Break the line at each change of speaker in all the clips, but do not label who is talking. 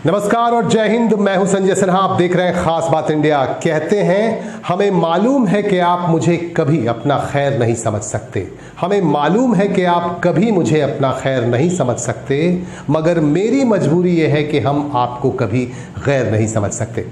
नमस्कार और जय हिंद। मैं हूं संजय सिन्हा। आप देख रहे हैं खास बात इंडिया। कहते हैं हमें मालूम है कि आप मुझे कभी अपना खैर नहीं समझ सकते, हमें मालूम है कि आप कभी मुझे अपना खैर नहीं समझ सकते, मगर मेरी मजबूरी यह है कि हम आपको कभी गैर नहीं समझ सकते।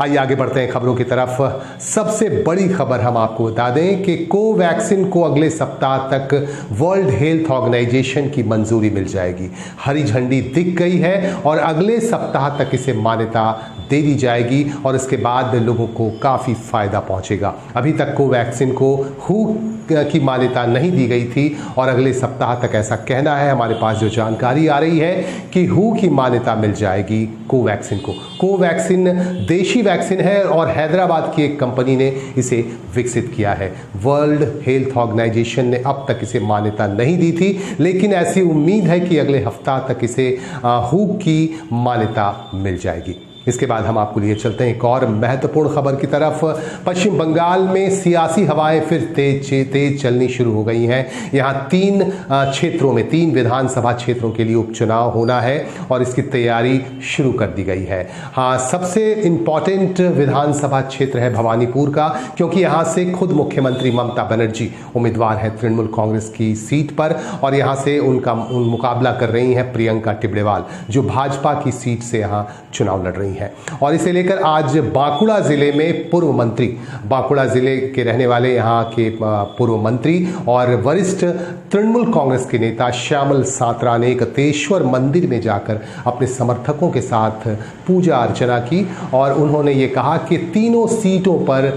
आइए आगे बढ़ते हैं खबरों की तरफ। सबसे बड़ी खबर हम आपको बता दें कि कोवैक्सीन को अगले सप्ताह तक वर्ल्ड हेल्थ ऑर्गेनाइजेशन की मंजूरी मिल जाएगी। हरी झंडी दिख गई है और अगले सप्ताह तक इसे मान्यता दे दी जाएगी और इसके बाद लोगों को काफ़ी फायदा पहुंचेगा। अभी तक कोवैक्सीन को हू की मान्यता नहीं दी गई थी और अगले सप्ताह तक ऐसा कहना है। हमारे पास जो जानकारी आ रही है कि हू की मान्यता मिल जाएगी कोवैक्सीन को। कोवैक्सीन देशी वैक्सीन है और हैदराबाद की एक कंपनी ने इसे विकसित किया है। वर्ल्ड हेल्थ ऑर्गेनाइजेशन ने अब तक इसे मान्यता नहीं दी थी, लेकिन ऐसी उम्मीद है कि अगले हफ्ता तक इसे हू की मान्यता मिल जाएगी। इसके बाद हम आपको लिए चलते हैं एक और महत्वपूर्ण खबर की तरफ। पश्चिम बंगाल में सियासी हवाएं फिर तेज चलनी शुरू हो गई हैं। यहाँ 3 क्षेत्रों में 3 विधानसभा क्षेत्रों के लिए उपचुनाव होना है और इसकी तैयारी शुरू कर दी गई है। हाँ, सबसे इंपॉर्टेंट विधानसभा क्षेत्र है भवानीपुर का, क्योंकि यहाँ से खुद मुख्यमंत्री ममता बनर्जी उम्मीदवार हैं तृणमूल कांग्रेस की सीट पर और यहाँ से उनका मुकाबला कर रही हैं प्रियंका टिबड़ेवाल, जो भाजपा की सीट से यहाँ चुनाव लड़ रही हैं। और इसे लेकर आज बांकुड़ा जिले में पूर्व मंत्री, बांकुड़ा जिले के रहने वाले यहाँ के पूर्व मंत्री और वरिष्ठ तृणमूल कांग्रेस के नेता श्यामल सात्रा ने एक तेश्वर मंदिर में जाकर अपने समर्थकों के साथ पूजा अर्चना की और उन्होंने ये कहा कि तीनों सीटों पर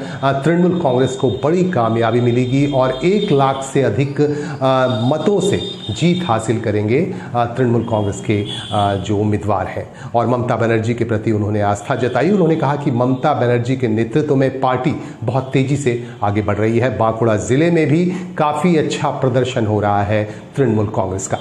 तृणमूल कांग्रेस को बड़ी कामयाबी मिलेगी और 1 लाख से अधिक मतों से जीत हासिल करेंगे तृणमूल कांग्रेस के जो उम्मीदवार हैं। और ममता बनर्जी के प्रति उन्होंने आस्था जताई। उन्होंने कहा कि ममता बनर्जी के नेतृत्व में पार्टी बहुत तेजी से आगे बढ़ रही है। बांकुड़ा जिले में भी काफी अच्छा प्रदर्शन हो रहा है तृणमूल कांग्रेस का।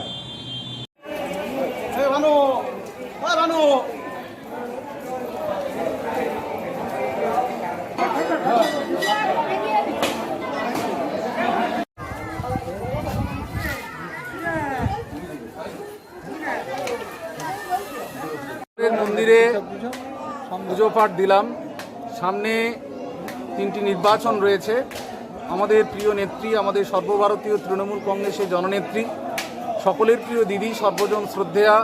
মন্দিরে পুজো পাঠ দিলাম। সামনে 3টি নির্বাচন রয়েছে। আমাদের প্রিয় নেত্রী, আমাদের সর্বভারতীয় তৃণমূল কংগ্রেসের জননেত্রী, সকলের প্রিয় দিদি, সর্বজন শ্রদ্ধেয়া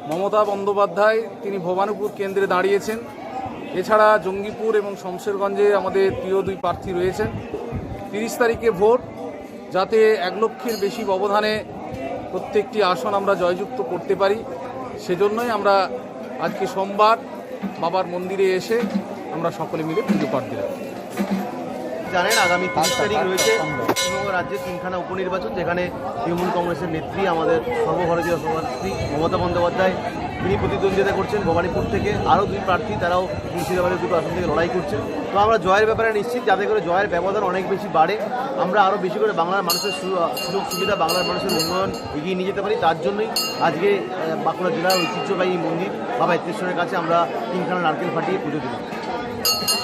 মমতা বন্দ্যোপাধ্যায়, তিনি ভবানীপুর কেন্দ্রে দাঁড়িয়েছেন। এছাড়া জঙ্গিপুর এবং শমশেরগঞ্জে আমাদের প্রিয় 2 প্রার্থী রয়েছেন। 30 তারিখে ভোট, যাতে 1 লক্ষের বেশি ব্যবধানে প্রত্যেকটি আসন আমরা জয়যুক্ত করতে পারি, সেজন্যই আমরা আজকে সোমবার বাবার মন্দিরে এসে আমরা সকলে মিলে পুজো পাঠ দিলাম।
জানেন আগামী 30 তারিখ রয়েছে পশ্চিমবঙ্গ রাজ্যে 3খানা উপনির্বাচন, যেখানে তৃণমূল কংগ্রেসের নেত্রী, আমাদের সর্বভারতীয় সভানেত্রী মমতা বন্দ্যোপাধ্যায়, তিনি প্রতিদ্বন্দ্বিতা করছেন ভবানীপুর থেকে। আরও 2 প্রার্থী, তারাও মুর্শিদাবাদের 2 আসন থেকে লড়াই করছেন। তো আমরা জয়ের ব্যাপারে নিশ্চিত, যাতে করে জয়ের ব্যবধান অনেক বেশি বাড়ে, আমরা আরও বেশি করে বাংলার মানুষের সুযোগ সুবিধা, বাংলার মানুষের উন্নয়ন এগিয়ে নিয়ে যেতে পারি। তার জন্যই আজকে বাঁকুড়া জেলার ঐতিহ্যবাহী মন্দির বাবা এত্তেশ্বরের কাছে আমরা 3খানা নারকেল ফাটিয়ে পুজো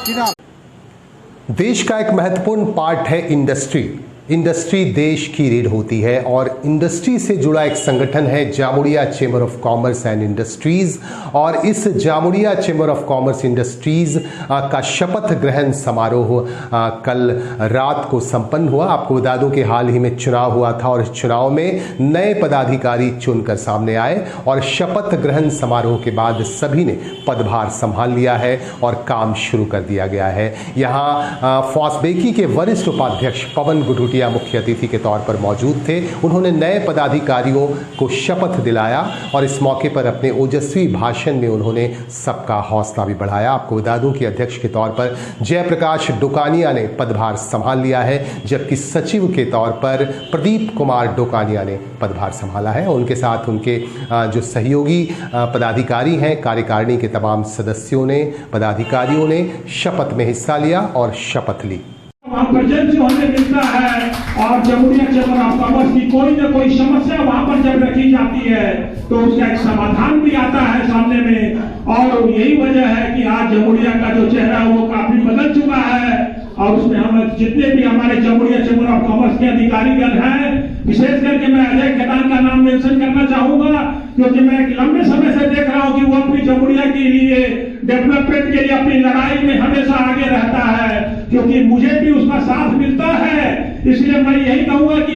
দিলাম।
देश का एक महत्वपूर्ण पार्ट है इंडस्ट्री। इंडस्ट्री देश की रीढ़ होती है और इंडस्ट्री से जुड़ा एक संगठन है Jamuria chamber of commerce and industries. और इस Jamuria chamber of commerce industries का शपथ ग्रहण समारोह कल रात को संपन्न हुआ। आपको बता दूं कि हाल ही में चुनाव हुआ था और इस चुनाव में नए पदाधिकारी चुनकर सामने आए और शपथ ग्रहण समारोह के बाद सभी ने पदभार संभाल लिया है और काम शुरू कर दिया गया है। यहाँ फॉस्बेकी के वरिष्ठ उपाध्यक्ष पवन गुटुटिया मुख्य अतिथि के तौर पर मौजूद थे। उन्होंने नए पदाधिकारियों को शपथ दिलाया और इस मौके पर अपने ओजस्वी भाषण में उन्होंने सबका हौसला भी बढ़ाया। आपको बता दूं कि अध्यक्ष के तौर पर जयप्रकाश डोकानिया ने पदभार संभाल लिया है, जबकि सचिव के तौर पर प्रदीप कुमार डोकानिया ने पदभार संभाला है। उनके साथ उनके जो सहयोगी पदाधिकारी हैं, कार्यकारिणी के तमाम सदस्यों ने, पदाधिकारियों ने शपथ में हिस्सा लिया और शपथ ली।
वहाँ पर जन से हमें मिलता है और जामुड़िया चेंबर ऑफ कॉमर्स की कोई न कोई समस्या वहाँ पर जब रखी जाती है तो उसका एक समाधान भी आता है सामने में। और यही वजह है कि आज जामुड़िया का जो चेहरा है वो काफी बदल चुका है और उसमें हम जितने भी हमारे जामुड़िया चेंबर ऑफ कॉमर्स के अधिकारीगण हैं विशेष करके मैं अजय केदार का नाम मेंशन करना चाहूंगा, क्योंकि मैं लंबे समय से देख रहा हूं कि वो अपनी जमुरिया के लिए, डेवलपमेंट के लिए अपनी लड़ाई में हमेशा आगे रहता है, क्योंकि मुझे भी उसका साथ मिलता है। इसलिए मैं यही कहूंगा कि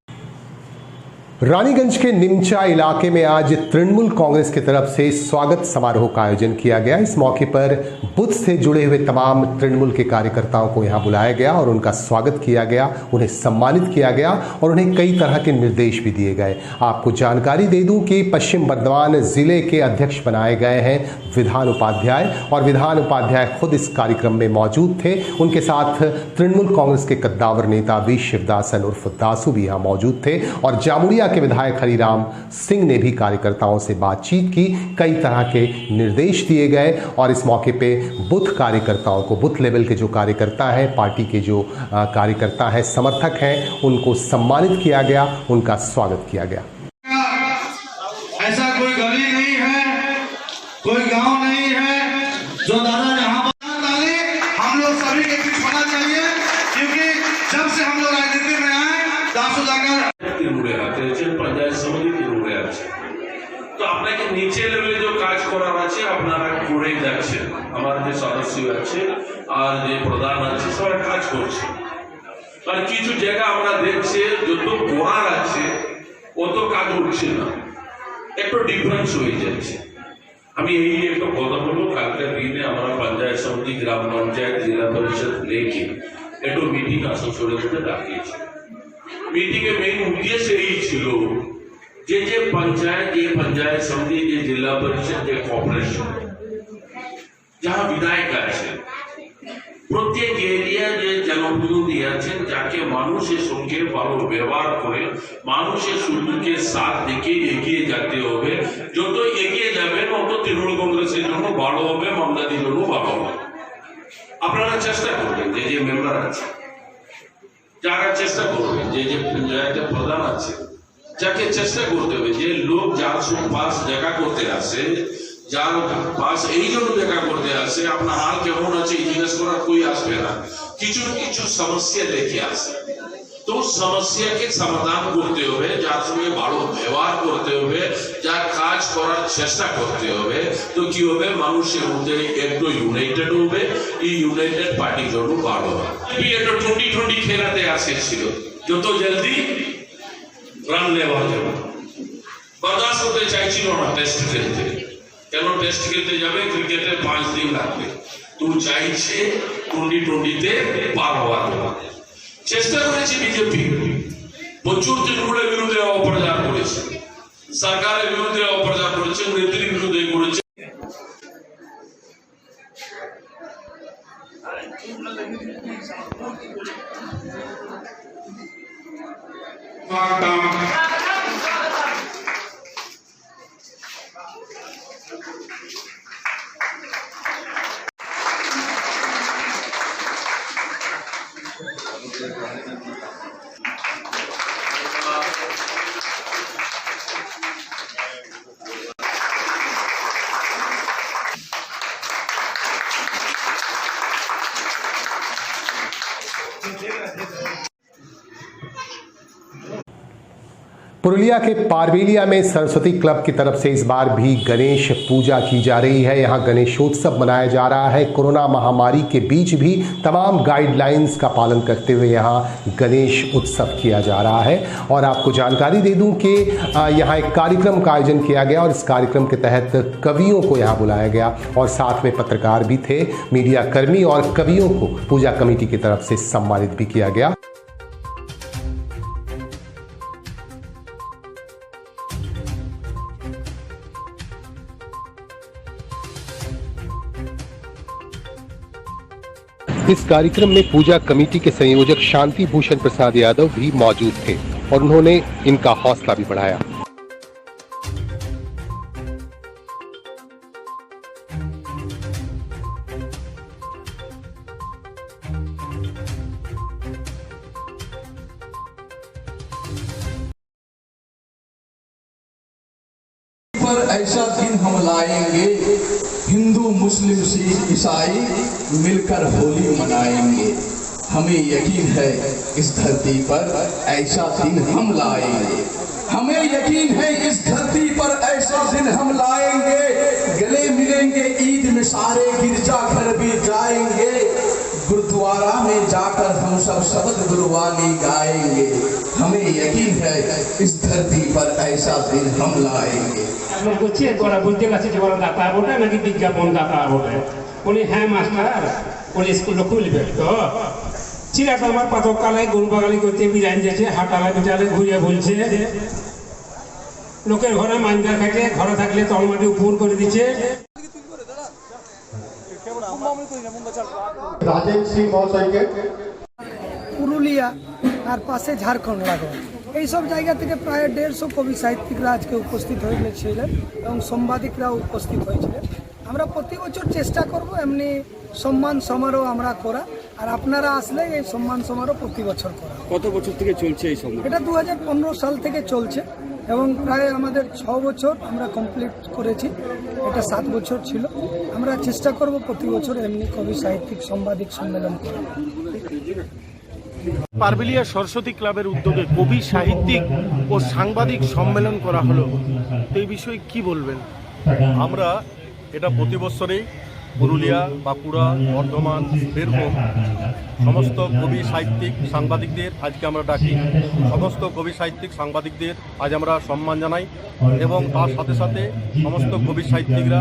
रानीगंज के निमचा इलाके में आज तृणमूल कांग्रेस की तरफ से स्वागत समारोह का आयोजन किया गया। इस मौके पर बुथ से जुड़े हुए तमाम तृणमूल के कार्यकर्ताओं को यहां बुलाया गया और उनका स्वागत किया गया, उन्हें सम्मानित किया गया और उन्हें कई तरह के निर्देश भी दिए गए। आपको जानकारी दे दूं कि पश्चिम बर्धमान जिले के अध्यक्ष बनाए गए हैं विधान उपाध्याय, और विधान उपाध्याय खुद इस कार्यक्रम में मौजूद थे। उनके साथ तृणमूल कांग्रेस के कद्दावर नेता वी शिवदासन उर्फ दासू भी यहाँ मौजूद थे और जामुड़िया के विधायक हरिराम सिंह ने भी कार्यकर्ताओं से बातचीत की। कई तरह के निर्देश दिए गए और इस मौके पे बूथ कार्यकर्ताओं को, बूथ लेवल के जो कार्यकर्ता हैं, पार्टी के जो कार्यकर्ता हैं, समर्थक हैं, उनको सम्मानित किया गया, उनका स्वागत किया गया।
ऐसा कोई गली नहीं है, कोई गांव नहीं है जो दादा यहाँ हम लोग सभी एक बीच होना चाहिए, क्योंकि जब से हम लोग राजनीति में आए दासू जाकर
पंचायत समिति तो আপনাকে নিচে লেভেলে যে কাজ করার আছে আপনারা করে যাচ্ছেন। আমার যে সদস্য আছে আর যে প্রধান আছে সবাই কাজ করছে, আর কিছু জায়গা আমরা দেখছি যত করার আছে অত কাজ হচ্ছে না, একটু ডিফারেন্স হয়ে যাচ্ছে। আমি এই একটা কথা বলবো, কালকের দিনে আমরা পঞ্চায়েত সমিতি, গ্রাম পঞ্চায়েত, জেলা পরিষদ লেকে একটু মিটিং আসানসোলের মধ্যে ডাকিয়েছি। मीटिंग मेन उद्देश्य यही ছিল যে पंचायत, ये पंचायत समिति, ये जिला परिषद, ये कॉर्पोरेशन जहाँ विधायक আছে প্রত্যেক এরিয়া যে জনপ্রতিনিধি আছেন যাকে মানুষের সঙ্গে ভালো ব্যবহার করে মানুষের সুযোগকে সাথ দেখে এগিয়ে যেতে হবে। যত এগিয়ে যাবেন তত তৃণমূল কংগ্রেসের জন্য ভালো হবে, মামলাদের জন্য ভালো হবে। আপনারা চেষ্টা করবেন যে মেম্বার আছে যারা চেষ্টা করবে, যে পঞ্চায়েতের প্রধান আছে যাকে চেষ্টা করতে হবে যে লোক যার পাশ দেখা করতে আসে, যার পাশ এই জন্য দেখা করতে আসে আপনার হাল কেমন আছে এই জিজ্ঞেস করার কই আসবে না, কিছু কিছু সমস্যা দেখে আসে। তো সমস্যাকে সমাধান করতে হবে, যার সঙ্গে ভালো ব্যবহার করতে হবে, যার কাজ করার চেষ্টা করতে হবে। তো কি হবে, মানুষের মধ্যে একটু ইউনাইটেড হবে, এই ইউনাইটেড পার্টির জন্য ভালো হবে। একটু 2020 খেলাতে আসেছিল, যত জলদি রান নেওয়া যাবে বরদাস্ত করতে চাইছিল না টেস্ট খেলতে। কেন টেস্ট খেলতে যাবে, ক্রিকেটে 5 দিন লাগবে, তো চাইছে 2020-তে পার হওয়ার জন্য। চেষ্টা করেছে বিজেপি, প্রচুর তৃণমূলের বিরুদ্ধে অপপ্রচার করেছে, সরকারের বিরুদ্ধে অপপ্রচার করেছে, নেত্রীর বিরুদ্ধে করেছে।
पुरुलिया के पारवेलिया में सरस्वती क्लब की तरफ से इस बार भी गणेश पूजा की जा रही है। यहाँ गणेशोत्सव मनाया जा रहा है। कोरोना महामारी के बीच भी तमाम गाइडलाइंस का पालन करते हुए यहाँ गणेश उत्सव किया जा रहा है। और आपको जानकारी दे दूं कि यहाँ एक कार्यक्रम का आयोजन किया गया और इस कार्यक्रम के तहत कवियों को यहाँ बुलाया गया और साथ में पत्रकार भी थे, मीडिया कर्मी, और कवियों को पूजा कमेटी की तरफ से सम्मानित भी किया गया। इस कार्यक्रम में पूजा कमेटी के संयोजक शांति भूषण प्रसाद यादव भी मौजूद थे और उन्होंने इनका हौसला भी बढ़ाया।
पर ऐसा दिन हम लाएंगे, हिंदू मुस्लिम सिख ईसाई मिलकर होली मनाएंगे। हमें यकीन है इस धरती पर ऐसा दिन हम लाएंगे। हमें यकीन है इस धरती पर ऐसा दिन हम लाएंगे। गले मिलेंगे ईद में सारे, गिरजा घर भी जाएंगे। गुरुद्वारा में जाकर हम सब शब्द गुरुवानी गाएंगे। हमें यकीन है इस धरती पर ऐसा दिन हम लाएंगे।
বলছি ওরা বুঝতে পারছি যে ওরা দাতা বটে নাকি বিজ্ঞাপন দাতা বটে। বলি হ্যাঁ মাস্টার, বলি স্কুল খুলবে তো। ছেলেটা আমার পাথর কালায় গরু বাগালি করতে বিরান যাচ্ছে, হাটালা পিটালে ঘুরিয়ে বলছে লোকের ঘরে মাঞ্জার খাইতে, ঘরে থাকলে তলমাটি উপর করে দিচ্ছে।
রাজেন সিং মহাশয়কে
পুরুলিয়া আর পাশে ঝাড়খণ্ড লাগে এইসব জায়গা থেকে প্রায় 150 কবি সাহিত্যিকরা আজকে উপস্থিত হয়েছিলেন এবং সাংবাদিকরা উপস্থিত হয়েছিলেন। আমরা প্রতি বছর চেষ্টা করব এমনি সম্মান সমারোহ আমরা করা, আর আপনারা আসলে এই সম্মান সমারোহ প্রতি বছর করা।
কত বছর থেকে চলছে এই সম্মান?
এটা 2015 সাল থেকে চলছে এবং প্রায় আমাদের 6 বছর আমরা কমপ্লিট করেছি। এটা 7 বছর ছিল। আমরা চেষ্টা করব প্রতি বছর এমনি কবি সাহিত্যিক সাংবাদিক সম্মেলন করা।
পারবেলিয়া সরস্বতী ক্লাবের উদ্যোগে কবি সাহিত্যিক ও সাংবাদিক সম্মেলন করা হলো, তো এই বিষয়ে কি বলবেন?
আমরা এটা প্রতি বছরেই পুরুলিয়া, বাঁকুড়া, বর্ধমান, বীরভূম সমস্ত কবি সাহিত্যিক সাংবাদিকদের আজকে আমরা ডাকি। সমস্ত কবি সাহিত্যিক সাংবাদিকদের আজ আমরা সম্মান জানাই এবং তার সাথে সাথে সমস্ত কবি সাহিত্যিকরা